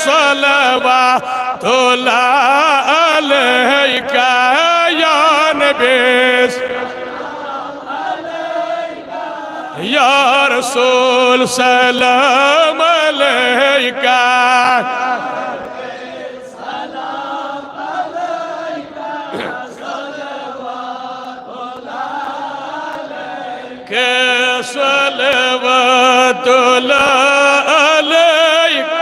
सलवातुल्लाह अलैका या नबी या रसूल सलाम अलैका के सलवातुल्लाह अलैका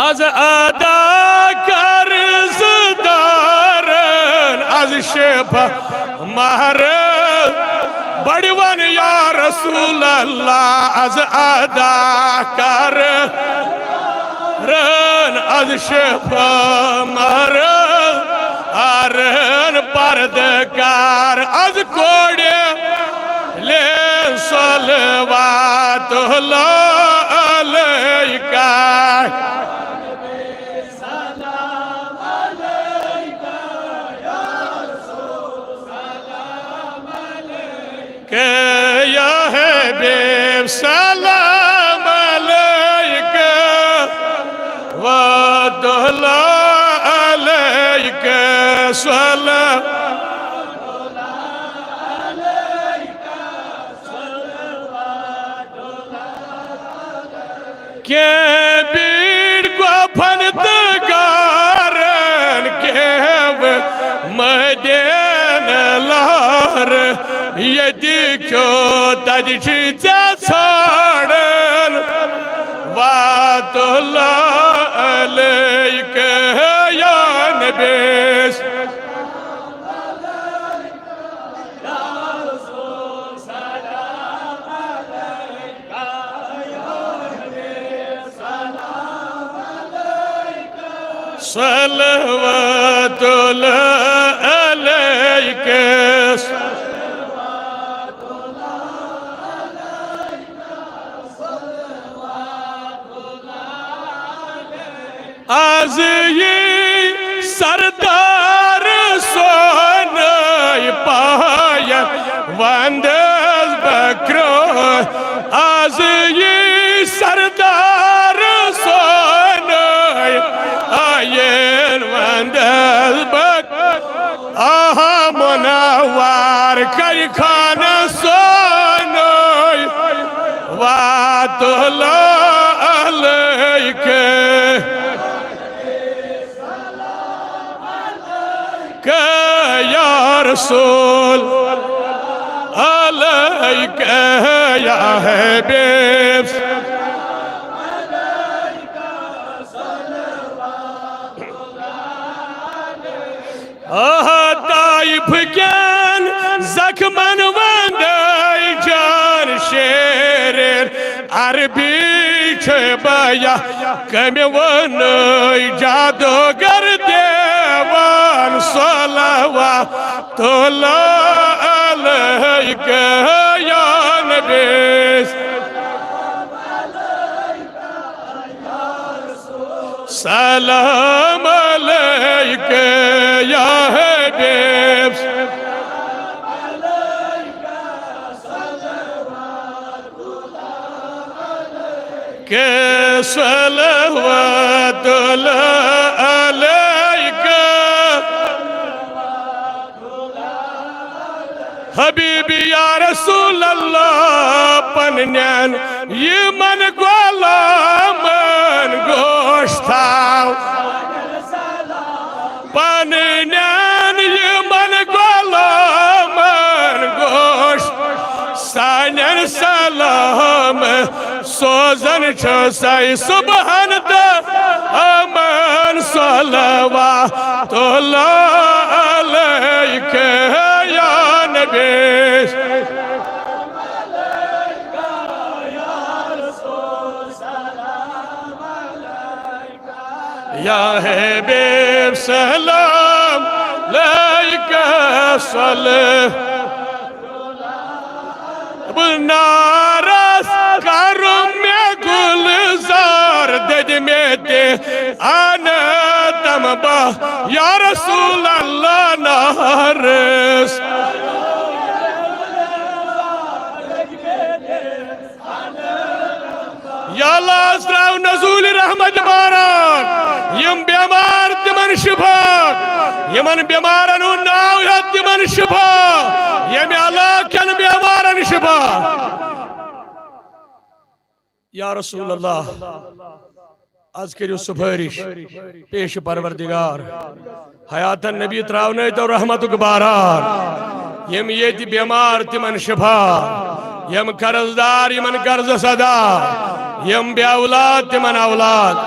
az ada कर्ज़दारन az शेफा महरज बड़वन या रसूल अल्लाह az ada कर्ज़दारन az Shifa महरज आरन पर्दकार az कोड़े ले सलवातुल्लाह अलैका के या हबीब सलाम अलैका वतुल्लाह अलैका सलाम के बीड़ को फनतगारन के मदीन लार यदि क्यों तजि छाड़न वातुल्लाह अलैका या नबी सलवातुल्लाह अलैका आज ये सरदार सोनय पाया वंदस बकरो आज ये सरदार सोनय आयन वंदस बकरो आहा मुनव्वर कर खाना सोनय वातुल्लाह अलैका या रसूल अलैका या हबीब ताइफ ज्ञान जख्मन वंदय जान शेर अरबी बया कम वनय जादूगर देवान सलवातुल्लाह अलैका या नबी सलाम अलैका या हबीब के सलवातुल्लाह अलैका हबीबी या रसूल अल्लाह पन्यान ये मन गोलामन गोश्ताव पन्यान ये मन गोलामन गोश्त सानन सलाम सोजन छसाई सुबहान दा अमन सलवातुल्लाह अलैका या नबी या हबीब सलाम अलैका सल्लल्लाहु नारस करूं मैं गुलजार दद में ते अनदम बा या रसूल अल्लाह नारस नाव नजूल रहमत बारान यम बेमार तिमन शिफा यमन बेमारन नाव है तिमन शिफा यम अल्लाह कन बेमारन शिफा या रसूल अल्लाह आज करो सुफारिश पेश परवरदिगार हयातन नबी त्रावने तो रहमतुक बारान यम ये बेमार तिमन शिफा यम कर्जदार यमन कर्ज सदा यम बे औलाद तिमन औलाद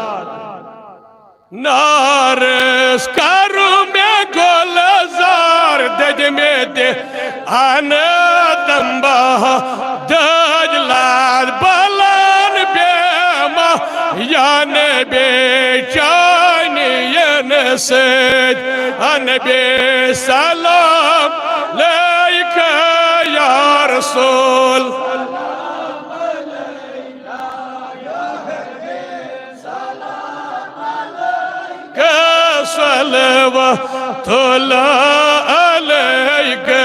नारस करू में गोलजार दज में दे आना तंबा दज लाद बलान बेमा यान बेचानी यन सज अन बे सलाम लैका या रसूल सलवातुल्लाह अलैका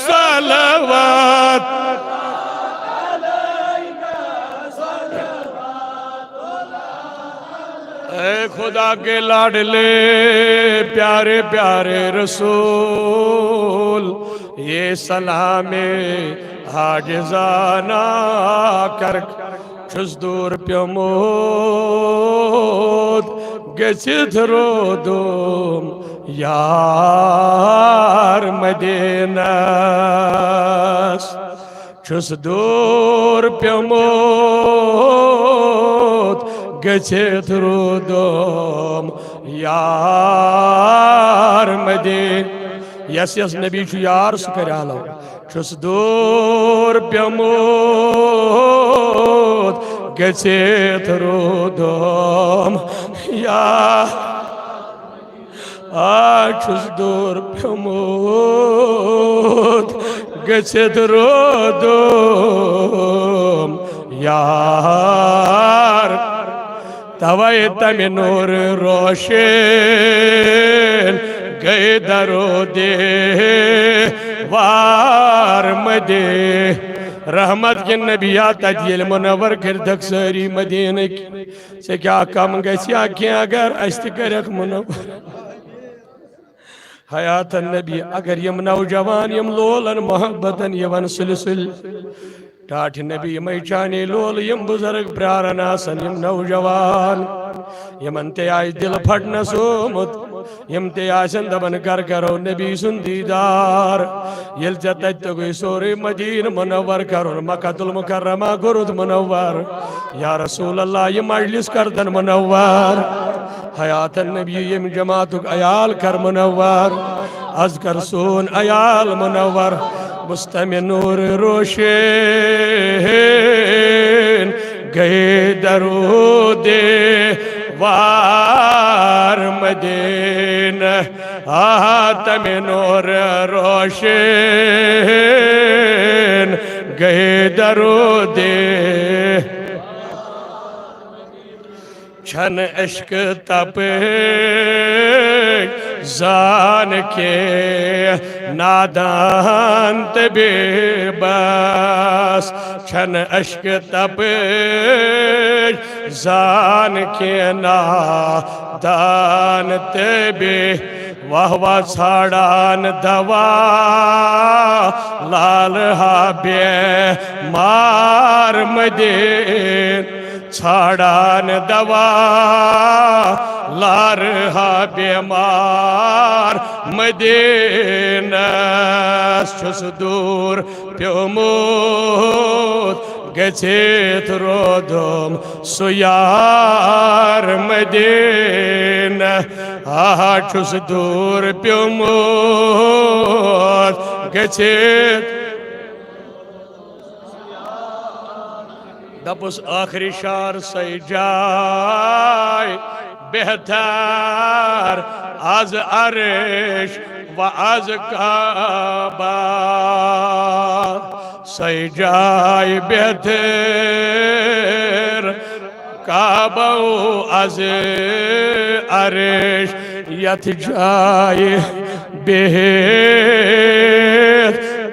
सलवात ऐ खुदा के लाडले प्यारे प्यारे रसूल ये सलामे हाजिजाना कर छुस दूर प्यमोद गचित रोदुम यार मदीनास छुस दूर प्यमोद गचित रोदुम यार मदीन यस यस नबी छु यार सुकरालो छुस दूर प्यमोद गचित रोदुम या आछुस दूर प्यमोद गचित रोदुम यार तवै तमे नूर रोशन गए दरो दे वार मदे रहमत के नबिया तजिल मुनवर गिरदक सारी मदीने से क्या कम गया क्या अगर अस्त करक मुनवर हयात नबी अगर यम नौजवान यम लोलन मोहब्बतन यवन सुलसुल टाठ नबी यम चाने लोल यम बुजुर्ग प्रारन आसन यम नौजवान यमन ते आय दिल फटन सोमुत यम ते आसन दबन कर करो नबी सुन दीदार यल जत गई सोरे मदीन मुनव्वर करो मक्कातुल मुकर्रमा गुरुद मुनव्वर या रसूल अल्लाह ये मजलिस करदन मुनव्वर हयात नबी यम जमातुक अयाल कर मुनव्वर अज़कर सोन अयाल मुनव्वर मुस्तमे नूर रोशन गए दरूदे वार मदीन तमे नूर रोशन गए दरूदे छन इश्क तप जान के नादान बेबस छन इश्क तप जान के नादान बे वाह वाह छाड़ान दवा लाल हाबे मार मदीन छाड़ान दवा लार हा बेमार मदीनस छुस दूर प्योमोद गचित रोदुम सुयार मदीन छुस दूर प्योमोद गचित दपुस आखिरी शार सही जाय बेहतर आज अरिश व आज काबा सही जाय बेहतर काबा आज अरिश यथ जाय बेहतर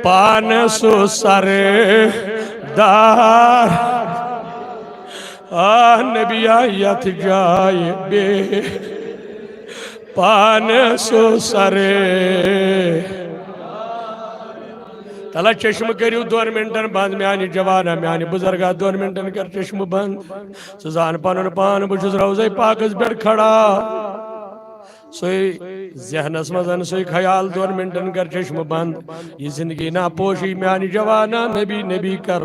पान सो सर दार नबी यथ जाय बे पान सो सरे तला चश्म करू 2 मिनटन बंद म्यानि जवाना म्यानि बुजुर्गा 2 मिनटन कर चश्म बंद जान पन पान बहुत रोज़े पाकस पे खड़ा सोई जहनस मजन सोई ख्याल 2 मिनटन कर चश्म बंद ये जिंदगी ना पोशी म्यानि जवाना नबी नबी कर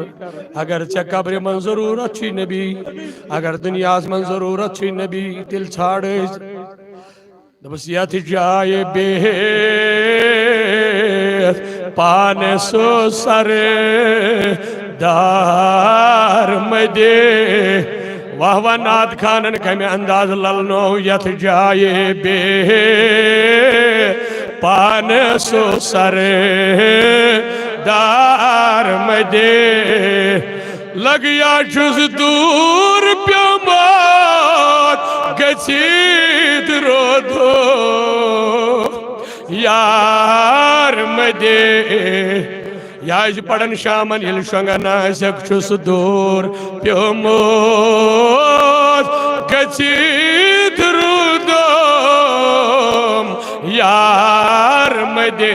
अगर चे कब्र मन जरूरत छी नबी अगर दुनिया मन जरूरत छी नबी दिल छाड़ बस यथ जाए बे पान सो सरे दार मदे वाह वाह नाथ खानन कमे अंदाज ललनो यथ जाए बे पान सो सरे दार मदे लगिया छुस दूर प्योमात गचित रोधो यार मदे याज पड़न शामन हिल शंगना सक्षुस दूर प्योमोत गचित रोधो यार मदे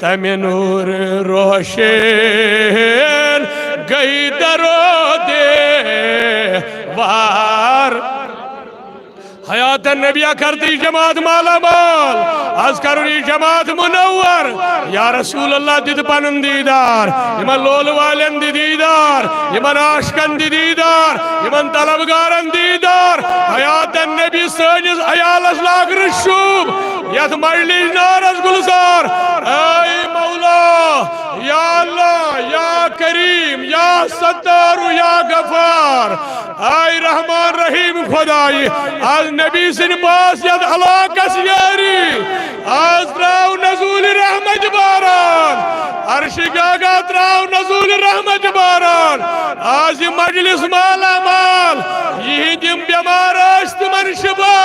तमे नूर रोशन गई दरो दे वार हयात नबिया करती जमात माला माल आज करुनी जमात मुनव्वर या रसूल अल्लाह दिद पनन दीदार इमन लोल वालन दीदार इमन आशकन दीदार इमन तलबगारन दीदार हयात नबी सनिस अयालस लाग रशूब यथ मजलिस नारस गुलजार ऐ मौला या अल्लाह या करीम या सत्तार या गफार आय रहमान रहीम खुदाई आज नबी सिन पास यद अलाकस यारी आज त्राव नजूल रहमत बारान अर्श गागा त्राव नजूल रहमत बारान आज ये मजलिस माला माल यम बेमार तिमन शिफा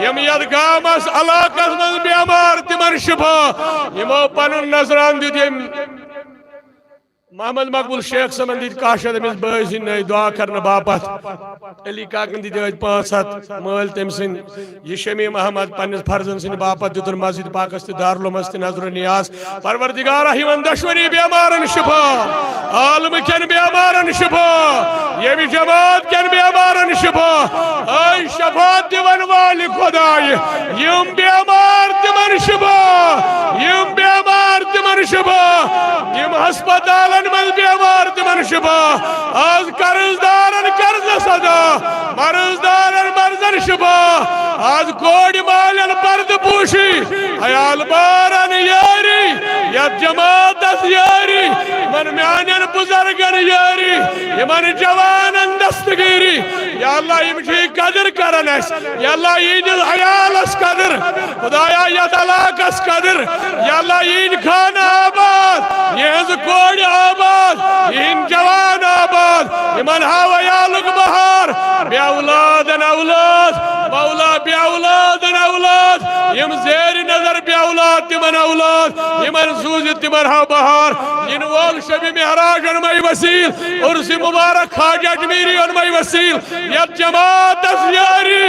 यम यद गामस अलाकस मन बेमार तिमन शिफा यमो पनुन नजरान दिद मोहम्मद मकबूल शेख समन दी काशद मिस बस नई दुआ करने बापत अली काकन दी 500 मल तम सिन ये शमी मोहम्मद पन्निस फर्जन सिन बापत दितुन मस्जिद पाकस ते दारुल मस्त नजर नियाज परवरदिगार हिमन दशवनी बेमारन शिफा आलम कन बेमारन शिफा ये भी जमात कन बेमारन शिफा ऐ शफात दिवन वाली खुदाई यम बेमार तिमन शिफा यम बेमार तिमन शिफा यम अस्पताल मज बेमार तिमन शिफा आज कर्जदारन कर्ज सदा मर्जदारन मर्जन शिफा आज कोड़ी मालन पर्द पूशी अयाल बारन यारी यद जमात यारी मन म्यानन बुजुर्गन यारी यमन जवानन दस्तगीरी या अल्लाह इमची कदर करन या अल्लाह ईद अयालस कदर खुदाया यद अलाकस कदर या अल्लाह ईद खान आबाद यह कोड़ी आबाद इन जवान आबाद इमन हवायालुक बहार बेऔलादन औलाद मौला बेऔलादन औलाद यम जेर नजर बेऔलाद तिमन औलाद यमन सूज तिमन हा बहार इन वोल शबी मेहराज अनमई वसील उर्स मुबारक खाजा अजमीरी अनमई वसील यद जमात यारी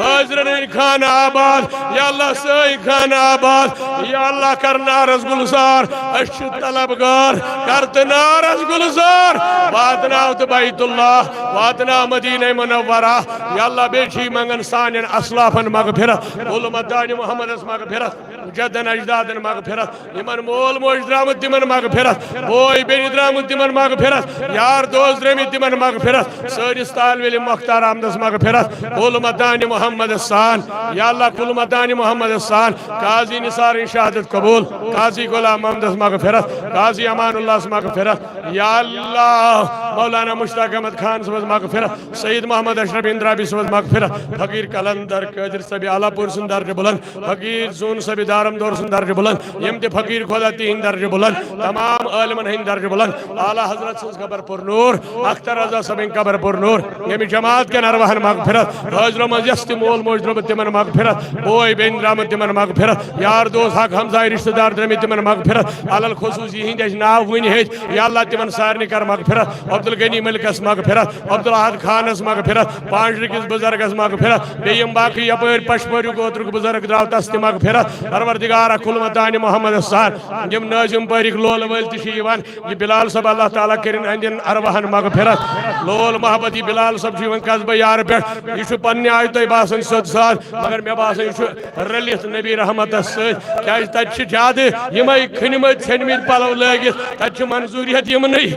हाजरन खान आबाद या अल्लाह सही खान आबाद या अल्लाह करना रसगुलजार अश तलबगार करतना रसगुलजार वातना बैतुल्लाह वातना मदीना मुनव्वरा या अल्लाह बेची मंगन सानिन असलाफन मगफिरत उलमदान मोहम्मद मगफिरत मुजद्दन अजदादन मगफिरत इमन मोल मोज द्रामत तिमन मगफिरत बोय बेनि द्रामत तिमन मगफिरत यार दोस्त द्रमी तिमन मगफिरत सरिस तालवेल मुख्तार आमदस मगफिरत उलमदान मोहम्मद सान या अल्लाह कुलमदान मोहम्मद सान काजी निसार शहादत कबूल काजी गुलाम आमदस मगफिरत काजी अमानुल्लाह मगफिरत या अल्लाह मौलाना मुश्ताक अहमद खान सबज मगफिरत सईद मोहम्मद अशरफ इंद्राबी सबज मगफिरत फकीर कलंदर कदर सबी आलापुर सुंदर बुलंद फकीर जून सबी निज़ारम दौर सुन दर्ज बुलंद यम ते फकीर खोदा तीन दर्ज बुलंद तमाम आलिमन हिंद दर्ज बुलंद आला हजरत सज कबर पुर नूर अख्तर रजा सबिन कबर पुर नूर यम जमात के नरवहन मगफिरत हाजर मजस्त मोल मोज द्रम तिमन मगफिरत बोय बेन द्रम तिमन मगफिरत यार दोस्त हक हमसाय रिश्तेदार द्रम तिमन मगफिरत अलल खुसूस हिंद नाव वन हे या अल्लाह तिमन सारनी कर मगफिरत अब्दुल गनी मलिकस मगफिरत अब्दुल अहद खानस मगफिरत पांचर किस बुजुर्गस मगफिरत बेयम बाकी यपर पशपरु गोत्र बुजुर्ग द्राव तस ति मगफिरत परवरदिगार कुलमतान मोहम्मद सान यम नाजिम परिक लोल वल तिशीवन ये बिलाल सब अल्लाह ताला करिन अंदिन अरवहन मगफिरत लोल मोहब्बत ये बिलाल सब जीवन कसब यार पे ये पन्ने आय तो बासन सद साथ मगर मे बासन ये रलित नबी रहमत क्या तत ज्यादा यम खनमत छनमित पलव लगित तत मंजूरियत यम नहीं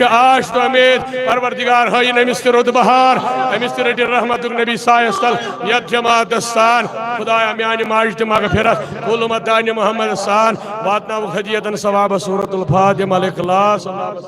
आश तो उम्मीद परवरदिगार हयन अमिस रुद बहार अमिस रट रहमत नबी सायस्तल यत जमात सान खुदाया म्यान माज त मगफिरत कुल मतान मोहम्मद सान वातना हदियतन सवाब सूरतुल फातिमा अल इखलास।